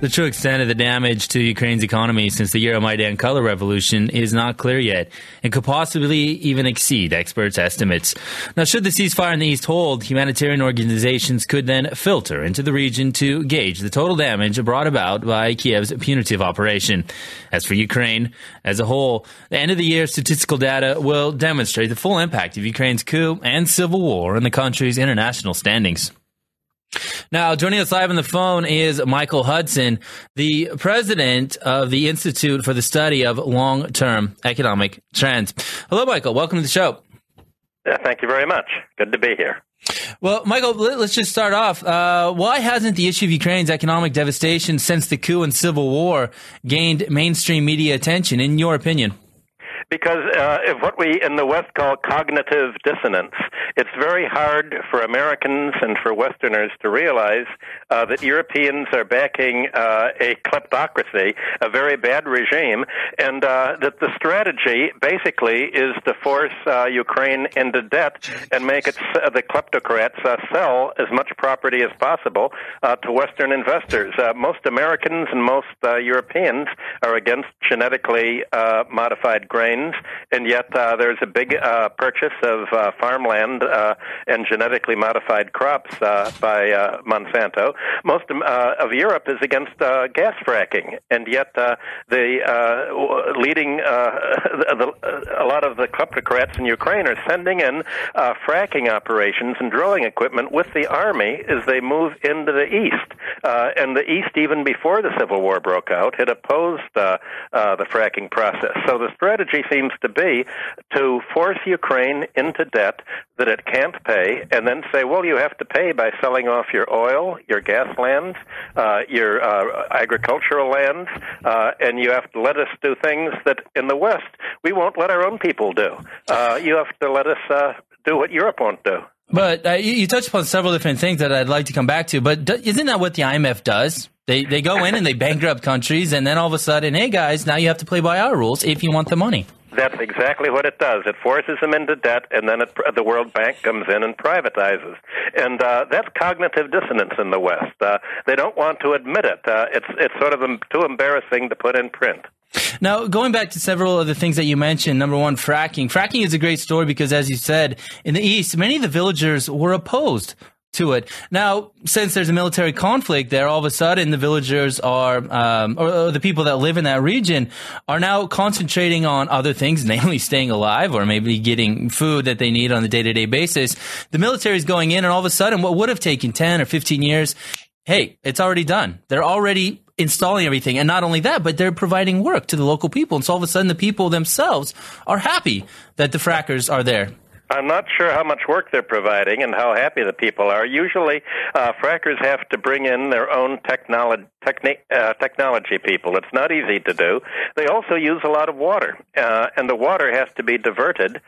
The true extent of the damage to Ukraine's economy since the Euromaidan color revolution is not clear yet and could possibly even exceed experts' estimates. Now, should the ceasefire in the east hold, humanitarian organizations could then filter into the region to gauge the total damage brought about by Kiev's punitive operation. As for Ukraine as a whole, the end of the year statistical data will demonstrate the full impact of Ukraine's coup and civil war on the country's international standings. Now, joining us live on the phone is Michael Hudson, the president of the Institute for the Study of Long-Term Economic Trends. Hello, Michael. Welcome to the show. Thank you very much. Good to be here. Well, Michael, let's just start off. Why hasn't the issue of Ukraine's economic devastation since the coup and civil war gained mainstream media attention, in your opinion? Because of what we in the West call cognitive dissonance, it's very hard for Americans and for Westerners to realize that Europeans are backing a kleptocracy, a very bad regime, and that the strategy basically is to force Ukraine into debt and make it the kleptocrats sell as much property as possible to Western investors. Most Americans and most Europeans are against genetically modified grains. And yet there's a big purchase of farmland and genetically modified crops by Monsato. Most of Europe is against gas fracking, and yet a lot of the kleptocrats in Ukraine are sending in fracking operations and drilling equipment with the army as they move into the east. And the east, even before the Civil War broke out, had opposed the fracking process. So the strategy seems to be to force Ukraine into debt that it can't pay, and then say, well, you have to pay by selling off your oil, your gas lands, your agricultural lands, and you have to let us do things that in the West we won't let our own people do. You have to let us do what Europe won't do. But you touched upon several different things that I'd like to come back to, but isn't that what the IMF does? They go in and they bankrupt countries, and then all of a sudden, hey guys, now you have to play by our rules if you want the money. That's exactly what it does. It forces them into debt, and then the World Bank comes in and privatizes. And that's cognitive dissonance in the West. They don't want to admit it. It's sort of too embarrassing to put in print. Now, going back to several of the things that you mentioned, number one, fracking. Fracking is a great story because, as you said, in the East, many of the villagers were opposed to it. Now, since there's a military conflict there, all of a sudden the villagers are, or the people that live in that region are now concentrating on other things, namely staying alive or maybe getting food that they need on a day-to-day basis. The military is going in, and all of a sudden what would have taken 10 or 15 years, hey, it's already done. They're already installing everything. And not only that, but they're providing work to the local people. And so all of a sudden the people themselves are happy that the frackers are there. I'm not sure how much work they're providing and how happy the people are. Usually, frackers have to bring in their own technology people. It's not easy to do. They also use a lot of water, and the water has to be diverted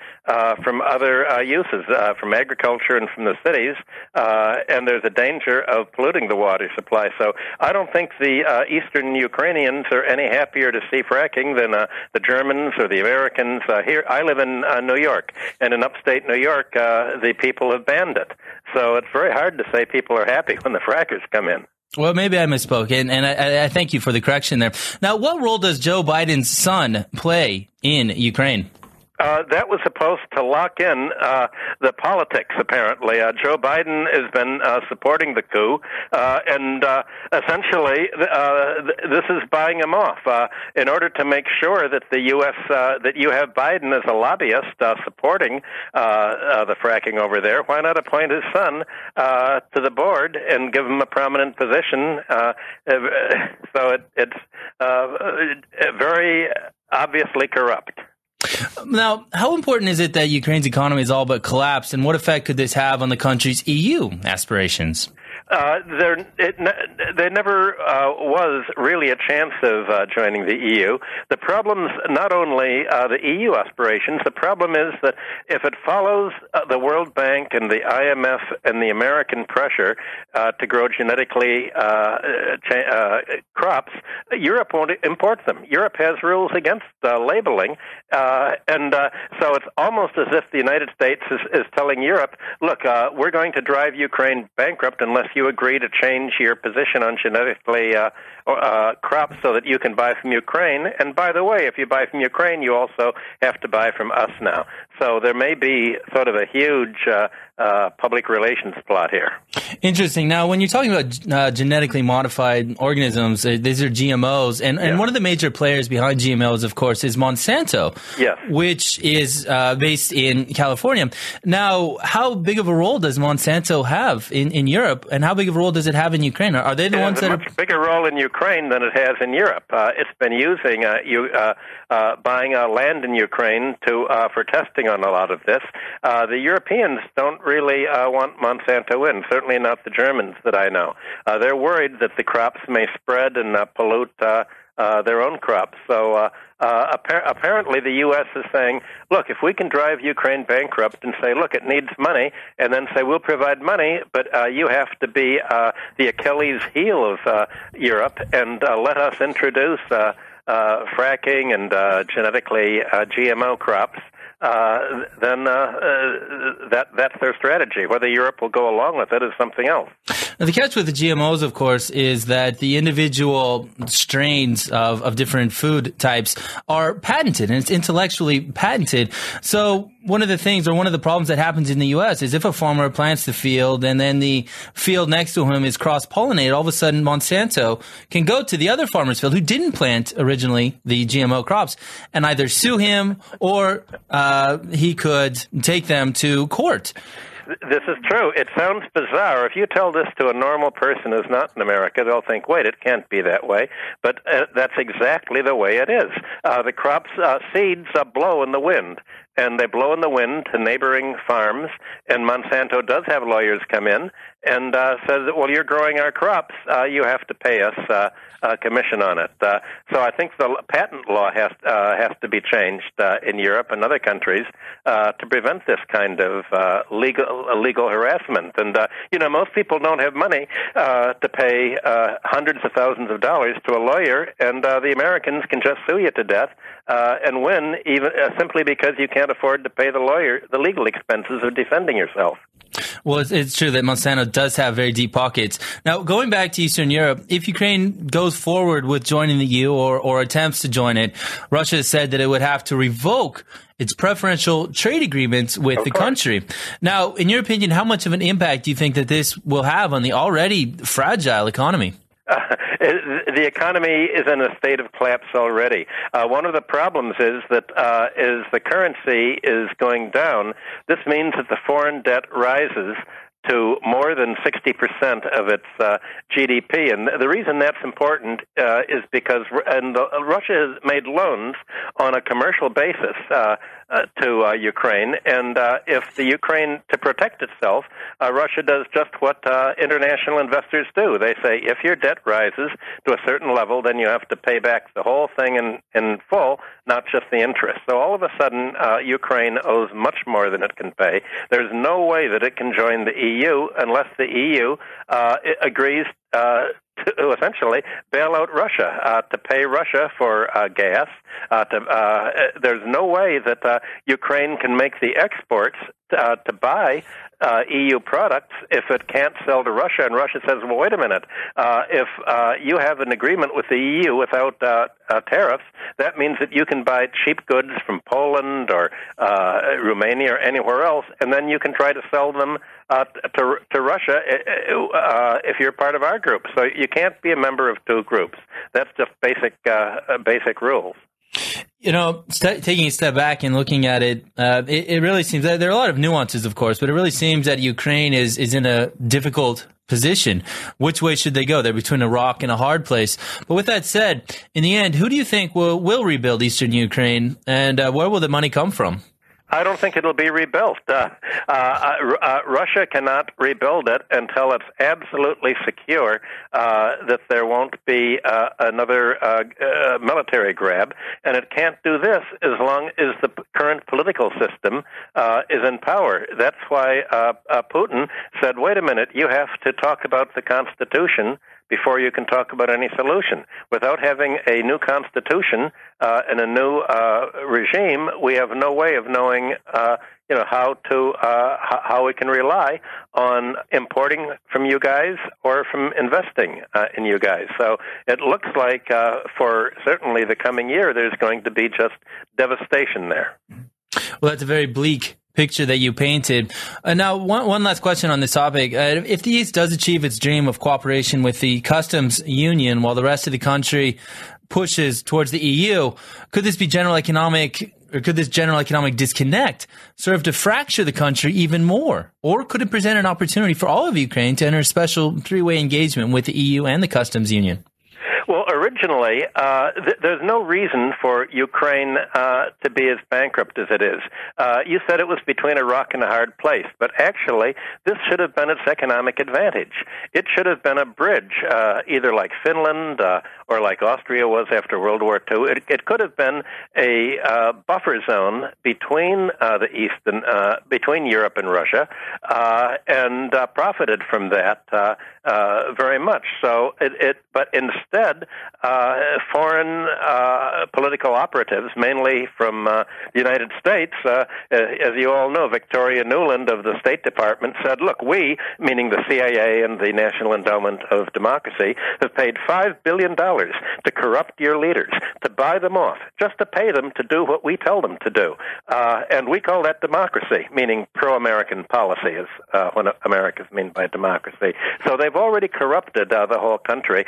from other uses, from agriculture and from the cities, and there's a danger of polluting the water supply. So I don't think the Eastern Ukrainians are any happier to see fracking than the Germans or the Americans. Here, I live in New York, and in upstate New York, the people have banned it. So it's very hard to say people are happy when the frackers come in. Well, maybe I misspoke, and I thank you for the correction there. Now, what role does Joe Biden's son play in Ukraine? That was supposed to lock in the politics, apparently. Joe Biden has been supporting the coup, and essentially this is buying him off. In order to make sure that the U.S., that you have Biden as a lobbyist supporting the fracking over there, why not appoint his son to the board and give him a prominent position? So it's very obviously corrupt. Now, how important is it that Ukraine's economy is all but collapsed, and what effect could this have on the country's EU aspirations? There never was really a chance of joining the EU. The problem's not only the EU aspirations. The problem is that if it follows the World Bank and the IMF and the American pressure to grow genetically crops, Europe won't import them. Europe has rules against labeling, and so it's almost as if the United States is telling Europe, look, we're going to drive Ukraine bankrupt unless you agree to change your position on genetically crops so that you can buy from Ukraine. And by the way, if you buy from Ukraine, you also have to buy from us now. So there may be sort of a huge public relations plot here. Interesting. Now, when you're talking about genetically modified organisms, these are GMOs, and one of the major players behind GMOs, of course, is Monsanto, which is based in California. Now, how big of a role does Monsanto have in Europe, and how big of a role does it have in Ukraine? Are they the ones that are... It has a much bigger role in Ukraine than it has in Europe. It's been using buying land in Ukraine for testing on a lot of this. The Europeans don't really want Monsanto in, certainly not the Germans that I know. They're worried that the crops may spread and pollute their own crops. So apparently the U.S. is saying, look, if we can drive Ukraine bankrupt and say, look, it needs money, and then say, we'll provide money, but you have to be the Achilles heel of Europe and let us introduce fracking and genetically GMO crops, then that's their strategy. Whether Europe will go along with it is something else. Now, the catch with the GMOs, of course, is that the individual strains of different food types are patented, and it's intellectually patented. So one of the things, or one of the problems that happens in the U.S. is if a farmer plants the field and then the field next to him is cross-pollinated, all of a sudden Monsanto can go to the other farmer's field who didn't plant originally the GMO crops and either sue him or he could take them to court. This is true. It sounds bizarre. If you tell this to a normal person who's not in America, they'll think, wait, it can't be that way. But that's exactly the way it is. The crops, seeds blow in the wind, and they blow in the wind to neighboring farms, and Monsanto does have lawyers come in and says, well, you're growing our crops, you have to pay us a commission on it. So I think the patent law has to be changed in Europe and other countries to prevent this kind of legal harassment. And, most people don't have money to pay hundreds of thousands of dollars to a lawyer, and the Americans can just sue you to death and win even simply because you can't afford to pay the legal expenses of defending yourself. Well, it's true that Monsanto does have very deep pockets. Now, going back to Eastern Europe, if Ukraine goes forward with joining the EU or attempts to join it, Russia has said that it would have to revoke its preferential trade agreements with the country. Now, in your opinion, how much of an impact do you think that this will have on the already fragile economy? The economy is in a state of collapse already. One of the problems is that as the currency is going down, this means that the foreign debt rises to more than 60% of its GDP. And the reason that's important is because Russia has made loans on a commercial basis to Ukraine, and if the Ukraine, to protect itself, Russia does just what international investors do. They say, if your debt rises to a certain level, then you have to pay back the whole thing in full, not just the interest. So all of a sudden, Ukraine owes much more than it can pay. There's no way that it can join the EU unless the EU agrees to essentially bail out Russia, to pay Russia for gas. There's no way that Ukraine can make the exports to buy EU products if it can't sell to Russia. And Russia says, well, wait a minute. If you have an agreement with the EU without tariffs, that means that you can buy cheap goods from Poland or Romania or anywhere else, and then you can try to sell them to Russia if you're part of our group. So you can't be a member of two groups. That's just basic rules. Taking a step back and looking at it, it really seems that there are a lot of nuances, of course, but it really seems that Ukraine is in a difficult position. Which way should they go? They're between a rock and a hard place. But with that said, in the end, who do you think will rebuild Eastern Ukraine, and where will the money come from? I don't think it'll be rebuilt. Russia cannot rebuild it until it's absolutely secure that there won't be another military grab, and it can't do this as long as the current political system is in power. That's why Putin said, wait a minute, you have to talk about the Constitution before you can talk about any solution. Without having a new constitution and a new regime, we have no way of knowing how we can rely on importing from you guys or from investing in you guys. So it looks like for certainly the coming year, there's going to be just devastation there. Well, that's a very bleak picture that you painted. Now, one last question on this topic. If the East does achieve its dream of cooperation with the customs union while the rest of the country pushes towards the EU, could this general economic disconnect serve to fracture the country even more? Or could it present an opportunity for all of Ukraine to enter a special three-way engagement with the EU and the customs union? Well, originally, there's no reason for Ukraine to be as bankrupt as it is. You said it was between a rock and a hard place, but actually, this should have been its economic advantage. It should have been a bridge, either like Finland or like Austria was after World War II. It could have been a buffer zone between the East and between Europe and Russia, and profited from that very much. So, but instead, foreign political operatives, mainly from the United States, as you all know, Victoria Nuland of the State Department said, look, we, meaning the CIA and the National Endowment of Democracy, have paid $5 billion to corrupt your leaders, to buy them off, just to pay them to do what we tell them to do. And we call that democracy, meaning pro-American policy is what Americans mean by democracy. So they've already corrupted the whole country.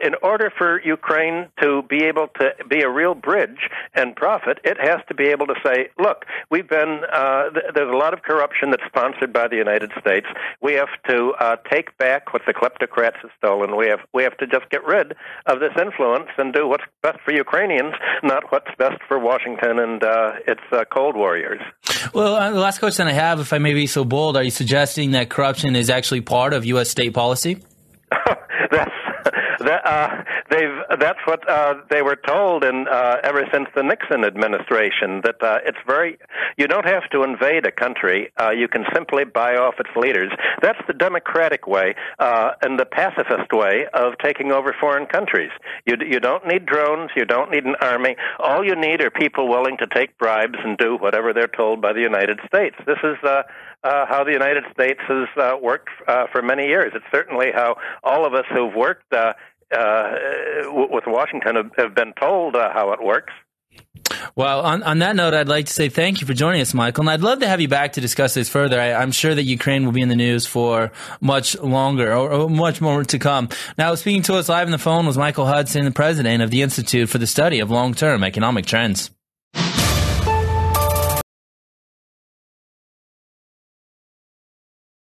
In order for Ukraine to be able to be a real bridge and profit, it has to be able to say, look, we've been, there's a lot of corruption that's sponsored by the United States. We have to take back what the kleptocrats have stolen. We have to just get rid of this influence and do what's best for Ukrainians, not what's best for Washington and its cold warriors. Well, the last question I have, if I may be so bold, are you suggesting that corruption is actually part of U.S. state policy? That's what they were told ever since the Nixon administration, that it's very, you don't have to invade a country, you can simply buy off its leaders. That's the democratic way and the pacifist way of taking over foreign countries. You don't need drones, you don't need an army, all you need are people willing to take bribes and do whatever they're told by the United States. This is how the United States has worked for many years. It's certainly how all of us who've worked with Washington have been told how it works. Well, on that note, I'd like to say thank you for joining us, Michael, and I'd love to have you back to discuss this further. I'm sure that Ukraine will be in the news for much longer or much more to come. Now, speaking to us live on the phone was Michael Hudson, the president of the Institute for the Study of Long-Term Economic Trends.